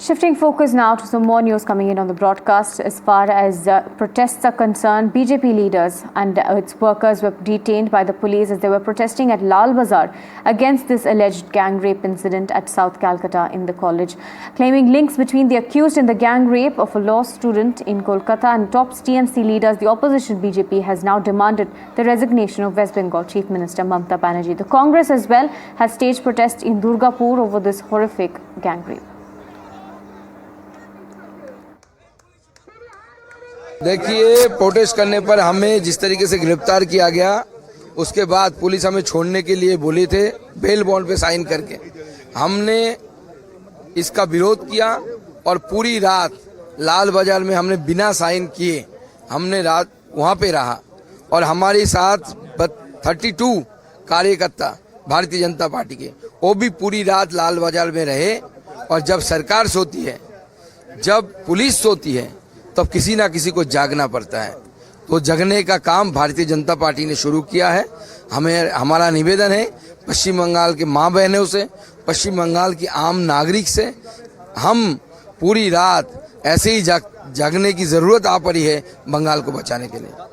Shifting focus now to some more news coming in on the broadcast. As far as protests are concerned, BJP leaders and its workers were detained by the police as they were protesting at Lal Bazar against this alleged gang rape incident at South Calcutta in the college. Claiming links between the accused and the gang rape of a law student in Kolkata and top TMC leaders, the opposition BJP has now demanded the resignation of West Bengal Chief Minister Mamata Banerjee. The Congress as well has staged protests in Durgapur over this horrific gang rape. देखिए, protest करने पर हमें जिस तरीके से गिरफ्तार किया गया, उसके बाद पुलिस हमें छोड़ने के लिए बोली थे बेल बॉन्ड पे साइन करके। हमने इसका विरोध किया और पूरी रात लाल बाजार में हमने बिना साइन किए हमने रात वहां पे रहा और हमारे साथ 32 कार्यकर्ता भारतीय जनता पार्टी के वो भी पूरी रात लाल बाजार में रहे। और जब सरकार सोती है, जब पुलिस सोती है, तब किसी ना किसी को जागना पड़ता है। तो जगने का काम भारतीय जनता पार्टी ने शुरू किया है। हमारा निवेदन है पश्चिम बंगाल के माँ बहनों से, पश्चिम बंगाल की आम नागरिक से, हम पूरी रात ऐसे ही जागने की जरूरत आ पड़ी है बंगाल को बचाने के लिए।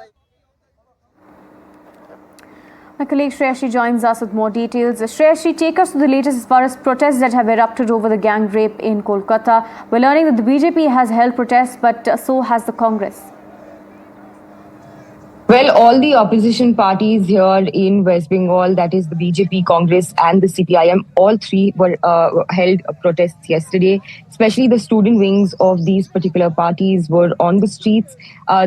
My colleague Shreyashi joins us with more details. Shreyashi, take us to the latest as far as protests that have erupted over the gang rape in Kolkata. We're learning that the BJP has held protests, but so has the Congress. Well, all the opposition parties here in West Bengal, that is the BJP, Congress and the CPIM, all three were held protests yesterday. Especially the student wings of these particular parties were on the streets.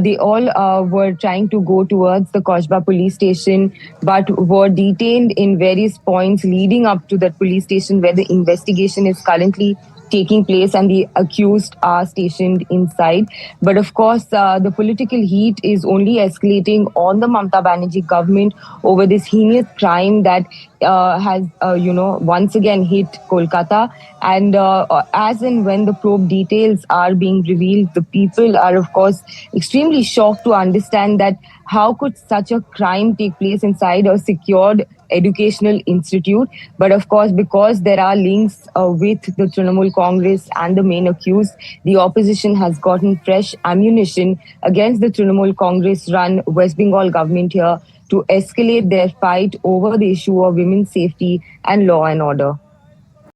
They all were trying to go towards the Kochba police station, but were detained in various points leading up to that police station where the investigation is currently taking place and the accused are stationed inside. But of course, the political heat is only escalating on the Mamata Banerjee government over this heinous crime that has, once again hit Kolkata. And as and when the probe details are being revealed, the people are, of course, extremely shocked to understand that how could such a crime take place inside a secured educational institute. But of course, because there are links with the Trinamool Congress and the main accused, the opposition has gotten fresh ammunition against the Trinamool Congress-run West Bengal government here to escalate their fight over the issue of women's safety and law and order.